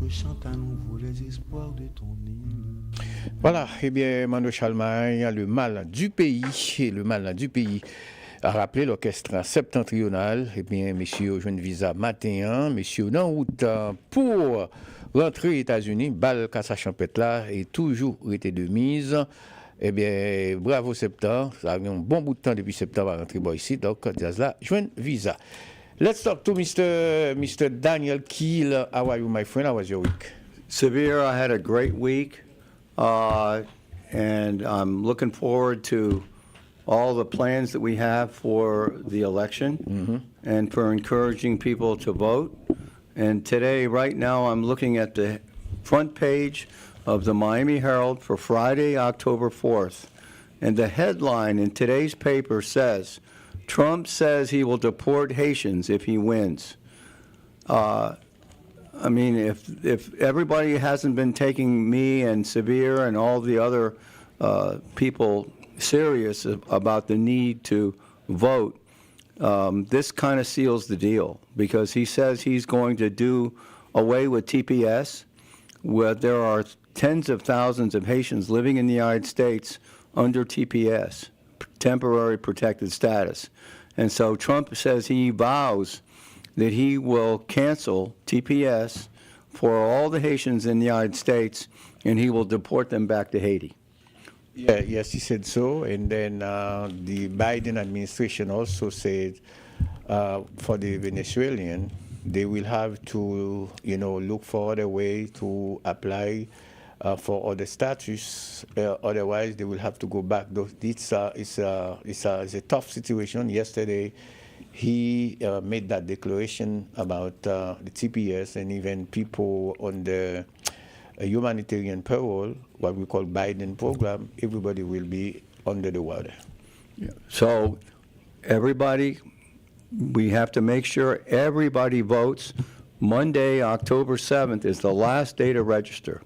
chante à nouveau les espoirs de ton île. Voilà, eh bien, Mando Chalmagne, le mal du pays, et le mal du pays a rappelé l'orchestre septentrional. Eh bien, messieurs, je ne visa matin, messieurs, en route pour rentrer aux États-Unis. Balle qu'à sa champette là et toujours été de mise. Eh bien, bravo septembre. Ça a eu un bon bout de temps depuis septembre à rentrer ici. Donc, jazz là, je visa. Let's talk to Mr. Daniel Keil. How are you, my friend? How was your week? Severe, I had a great week, and I'm looking forward to all the plans that we have for the election and for encouraging people to vote. And today, right now, I'm looking at the front page of the Miami Herald for Friday, October 4th. And the headline in today's paper says, Trump says he will deport Haitians if he wins. I mean, if everybody hasn't been taking me and Severe and all the other people serious about the need to vote, this kind of seals the deal, because he says he's going to do away with TPS, where there are tens of thousands of Haitians living in the United States under TPS, temporary protected status. And so Trump says he vows that he will cancel TPS for all the Haitians in the United States, and he will deport them back to Haiti. Yeah, yes, he said so. And then the Biden administration also said for the Venezuelan, they will have to, look for other way to apply for other status. Otherwise, they will have to go back. It's a tough situation. Yesterday, he made that declaration about the TPS and even people on the humanitarian parole, what we call Biden program. Everybody will be under the water. Yeah. So everybody, we have to make sure everybody votes. Monday, October 7th is the last day to register.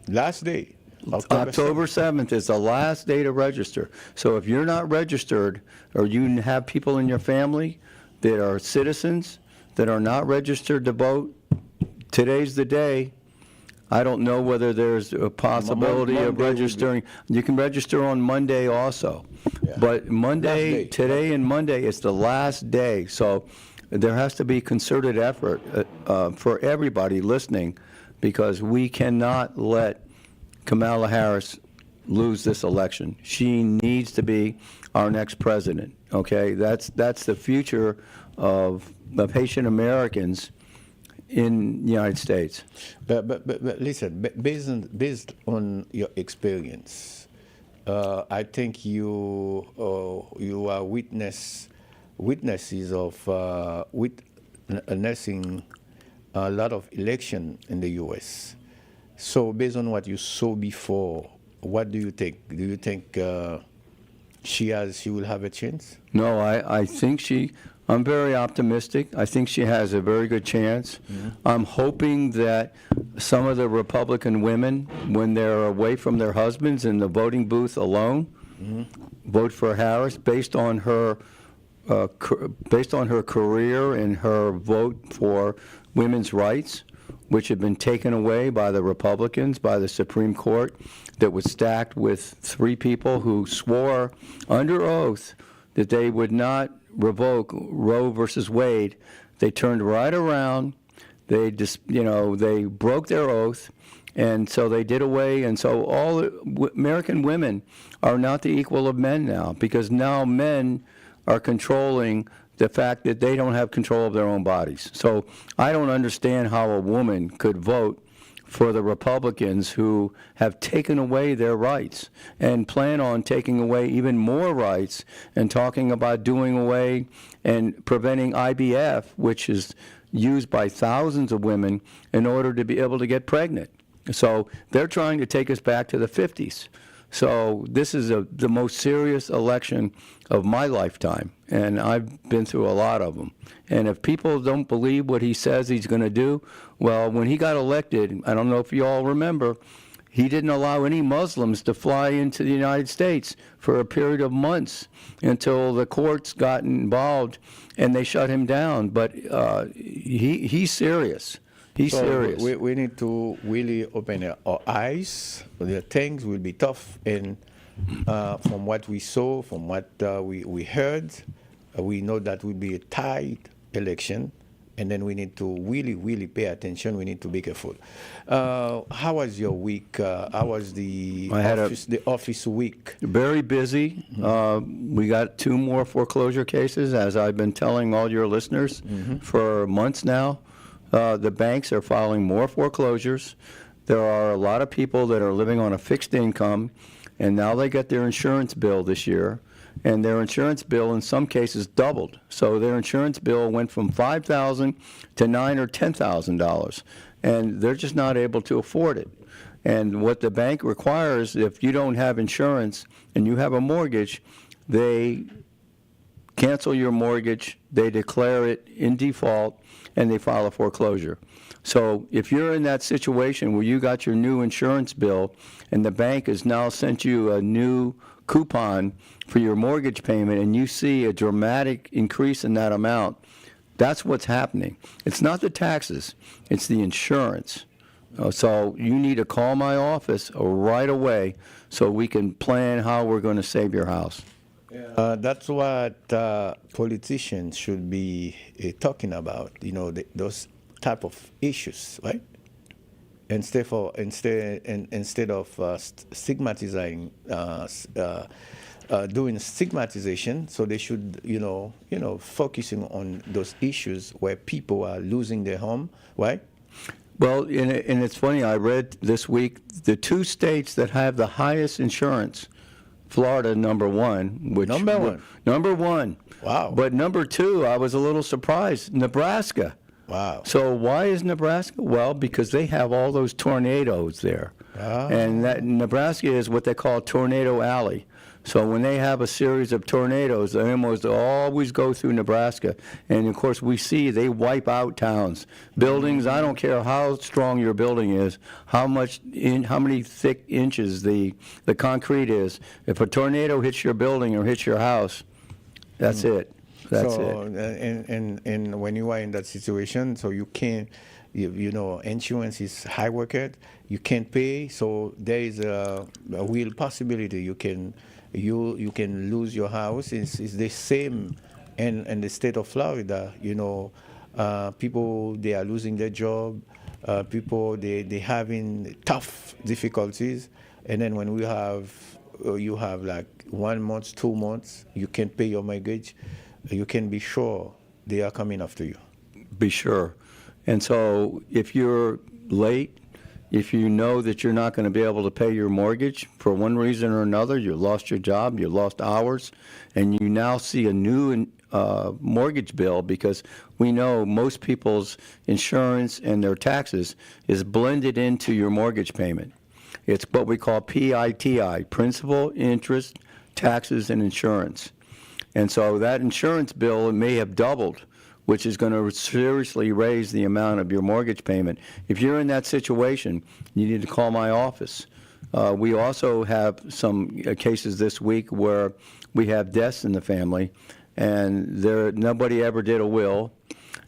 Last day. October 7th is the last day to register. So if you're not registered, or you have people in your family that are citizens that are not registered to vote, today's the day. I don't know whether there's a possibility of registering. You can register on Monday also. Yeah. But Monday, today and Monday, is the last day. So there has to be concerted effort for everybody listening, because we cannot let Kamala Harris lose this election. She needs to be our next president. Okay, that's the future of Haitian Americans in the United States. But listen, based on your experience, I think you are witnesses of witnessing a lot of election in the U.S. So based on what you saw before, what do you think? Do you think she will have a chance? No, I think I'm very optimistic. I think she has a very good chance. Mm-hmm. I'm hoping that some of the Republican women, when they're away from their husbands in the voting booth alone, vote for Harris based on her career and her vote for women's rights, which had been taken away by the Republicans, by the Supreme Court, that was stacked with three people who swore under oath that they would not revoke Roe versus Wade. They turned right around. They they broke their oath, and so they did away. And so all American women are not the equal of men now, because now men are controlling the fact that they don't have control of their own bodies. So I don't understand how a woman could vote for the Republicans who have taken away their rights and plan on taking away even more rights, and talking about doing away and preventing IVF, which is used by thousands of women in order to be able to get pregnant. So they're trying to take us back to the 50s. So this is the most serious election of my lifetime, and I've been through a lot of them. And if people don't believe what he says he's going to do, well, when he got elected, I don't know if you all remember, he didn't allow any Muslims to fly into the United States for a period of months until the courts got involved and they shut him down. But he's serious. He's So serious. we need to really open our eyes. The things will be tough, and from what we saw, from what we heard, we know that will be a tight election, and then we need to really, really pay attention. We need to be careful. How was your week? How was I had the office week? Very busy. We got 2 more foreclosure cases, as I've been telling all your listeners for months now. The banks are filing more foreclosures. There are a lot of people that are living on a fixed income, and now they get their insurance bill this year, and their insurance bill in some cases doubled. So their insurance bill went from $5,000 to $9,000 or $10,000, and they're just not able to afford it. And what the bank requires, if you don't have insurance and you have a mortgage, they cancel your mortgage, they declare it in default, and they file a foreclosure. So if you're in that situation where you got your new insurance bill and the bank has now sent you a new coupon for your mortgage payment and you see a dramatic increase in that amount, that's what's happening. It's not the taxes, it's the insurance. So you need to call my office right away so we can plan how we're going to save your house. That's what politicians should be talking about. Those type of issues, right? Instead of stigmatizing, doing stigmatization, so they should, focusing on those issues where people are losing their home, right? Well, and it's funny, I read this week the 2 states that have the highest insurance, Florida, number 1. Number 1? Number 1. Wow. But number 2, I was a little surprised, Nebraska. Wow. So why is Nebraska? Well, because they have all those tornadoes there. Ah. And that Nebraska is what they call Tornado Alley. So when they have a series of tornadoes, they almost always go through Nebraska. And of course, we see they wipe out towns. Buildings, I don't care how strong your building is, how many thick inches the concrete is. If a tornado hits your building or hits your house, that's it. That's it. And when you are in that situation, so you can't, insurance is high wicket, you can't pay, so there is a real possibility you can lose your house. It's the same in the state of Florida. People, they are losing their job. People, they having tough difficulties, and then when you have like 1 month, 2 months, you can't pay your mortgage. You can be sure they are coming after you. Be sure. And so if you're late, if you know that you're not going to be able to pay your mortgage for one reason or another, you lost your job, you lost hours, and you now see a new mortgage bill, because we know most people's insurance and their taxes is blended into your mortgage payment. It's what we call PITI, principal, interest, taxes, and insurance. And so that insurance bill may have doubled, which is going to seriously raise the amount of your mortgage payment. If you're in that situation, you need to call my office. We also have some cases this week where we have deaths in the family, and nobody ever did a will.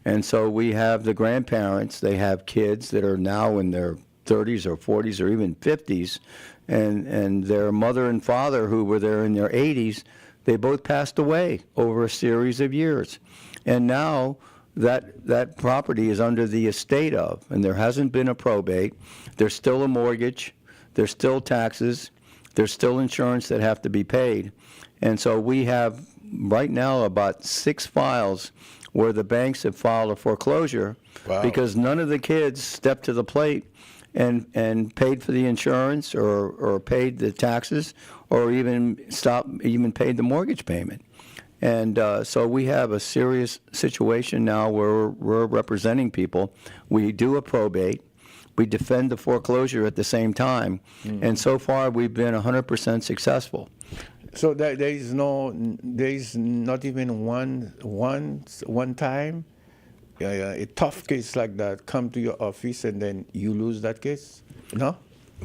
And so we have the grandparents, they have kids that are now in their 30s or 40s or even 50s, and their mother and father, who were there in their 80s, they both passed away over a series of years. And now that property is under the estate of, and there hasn't been a probate. There's still a mortgage. There's still taxes. There's still insurance that have to be paid. And so we have right now about 6 files where the banks have filed a foreclosure. Wow. Because none of the kids stepped to the plate and paid for the insurance or paid the taxes or even paid the mortgage payment. And so we have a serious situation now where we're representing people. We do a probate. We defend the foreclosure at the same time. Mm-hmm. And so far we've been 100% successful. So there is not even one time a tough case like that come to your office and then you lose that case? No?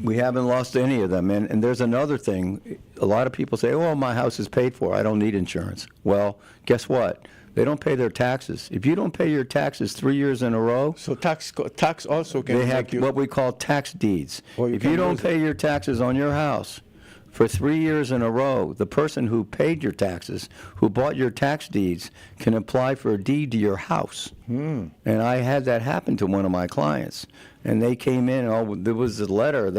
We haven't lost any of them. And there's another thing. A lot of people say, oh, my house is paid for. I don't need insurance. Well, guess what? They don't pay their taxes. If you don't pay your taxes 3 years in a row, So tax also can they make have you. what we call tax deeds. Or you If you can don't lose pay your taxes on your house for 3 years in a row, the person who paid your taxes, who bought your tax deeds, can apply for a deed to your house. And I had that happen to one of my clients. And they came in, there was a letter.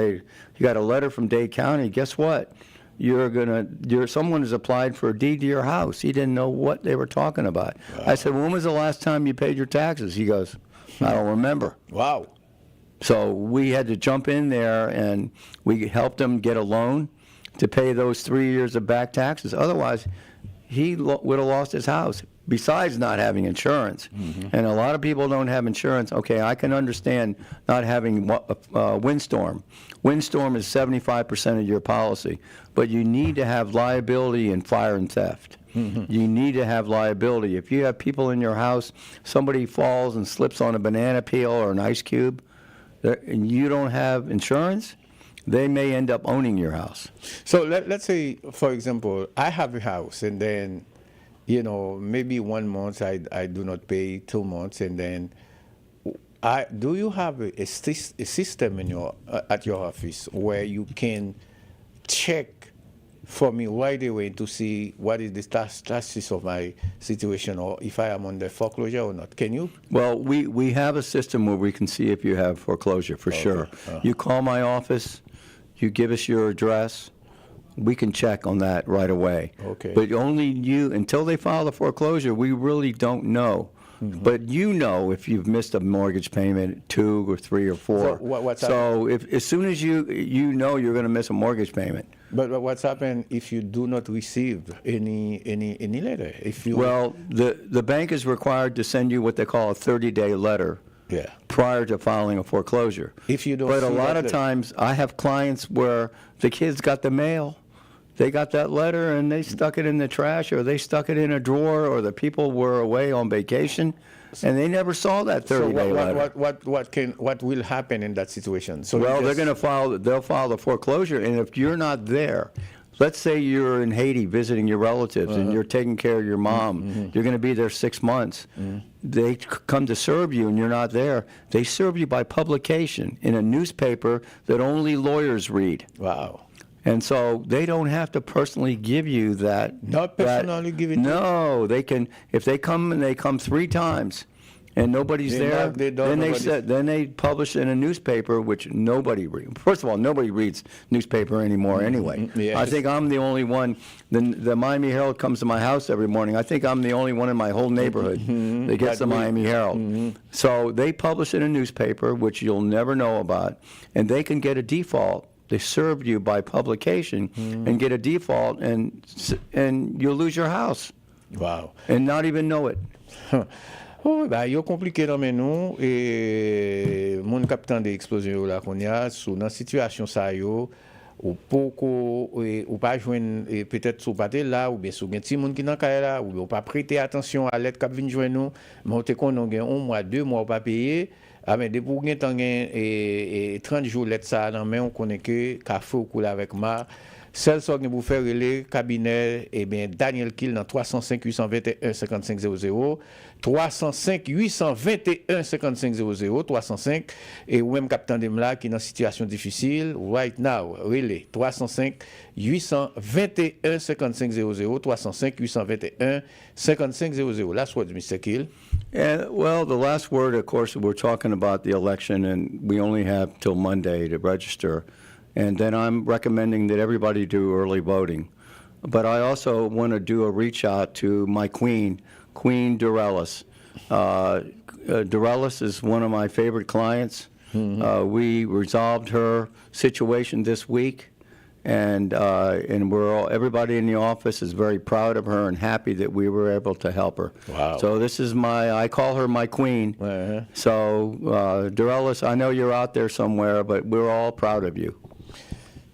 You got a letter from Dade County. Guess what? Someone has applied for a deed to your house. He didn't know what they were talking about. I said, when was the last time you paid your taxes? He goes, I don't remember. Wow. So we had to jump in there, and we helped him get a loan to pay those 3 years of back taxes. Otherwise, he would have lost his house, besides not having insurance. And a lot of people don't have insurance. Okay, I can understand not having windstorm. Windstorm is 75% of your policy, but you need to have liability in fire and theft. You need to have liability. If you have people in your house, somebody falls and slips on a banana peel or an ice cube, and you don't have insurance, they may end up owning your house. So let's say, for example, I have a house, and then, maybe 1 month I do not pay, 2 months, and then do you have a system at your office where you can check for me right away to see what is the status of my situation, or if I am under foreclosure or not? Can you? Well, we have a system where we can see if you have foreclosure, for sure. You call my office, you give us your address, we can check on that right away. Okay. But only you, until they file the foreclosure, we really don't know. But if you've missed a mortgage payment, 2 or 3 or 4. So what's So as soon as you know you're going to miss a mortgage payment. But what's happened if you do not receive any letter? Well, the bank is required to send you what they call a 30-day letter. Yeah. Prior to filing a foreclosure. If you don't But a see lot that of times, I have clients where the kids got the mail. They got that letter and they stuck it in the trash, or they stuck it in a drawer, or the people were away on vacation, and they never saw that 30-day letter. What will happen in that situation? So Well, they'll file the foreclosure, and if you're not there, let's say you're in Haiti visiting your relatives and you're taking care of your mom, you're going to be there 6 months. They come to serve you and you're not there. They serve you by publication in a newspaper that only lawyers read. Wow. And so they don't have to personally give you that. Not personally give it to you? No, they can. If they come and they come 3 times, and nobody's there, then they publish in a newspaper, which nobody reads. First of all, nobody reads newspaper anymore anyway. Yes. I think I'm the only one. The Miami Herald comes to my house every morning. I think I'm the only one in my whole neighborhood that gets the Miami Herald. So they publish in a newspaper, which you'll never know about, and they can get a default. They serve you by publication and get a default, and you'll lose your house. Wow. And not even know it. Yo komplike nan men nou, e moun kapitan de eksplosyon yo la kon ya, sou nan situasyon sa yo, ou pa jwen, peut-être sou pate la, ou bien sou gen ti moun ki nan kaya la, ou pa prete atensyon a let kap vin jwen nou, men ou te kon nou gen 1 mois, 2 mois ou pa peye, de pou gen tan gen 30 jou let sa nan men, ou konen ke ka fè ou koule avèk ma. Sel so gen pou fè rele kabinet, Daniel Keil nan 305-821-5500, 305-821-5500, 305, ou même kapitan dem la ki nan situasyon difisil, right now, rele, 305-821-5500, 305-821-5500. Last word, Mr. Keil. Well, the last word, of course, we're talking about the election, and we only have till Monday to register. And then I'm recommending that everybody do early voting. But I also want to do a reach out to my Queen Dorellis. Dorellis is one of my favorite clients. We resolved her situation this week, and everybody in the office is very proud of her and happy that we were able to help her. Wow. So this is I call her my queen. So Dorellis, I know you're out there somewhere, but we're all proud of you.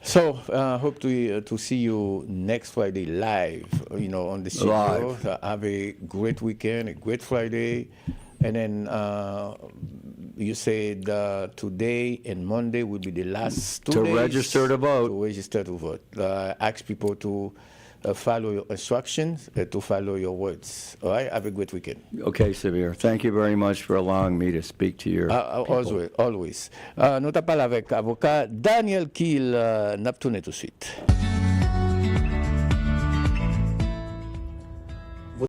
So, hope to see you next Friday live, on the studio. Have a great weekend, a great Friday. And then you said today and Monday will be the last 2 days. To register to vote. To register to vote. Ask people to follow your instructions, to follow your words. All right? Have a great weekend. Okay, Severe. Thank you very much for allowing me to speak to your people. Always. Nous t'as parlé avec avocat Daniel Keil, n'a tourné tout de suite.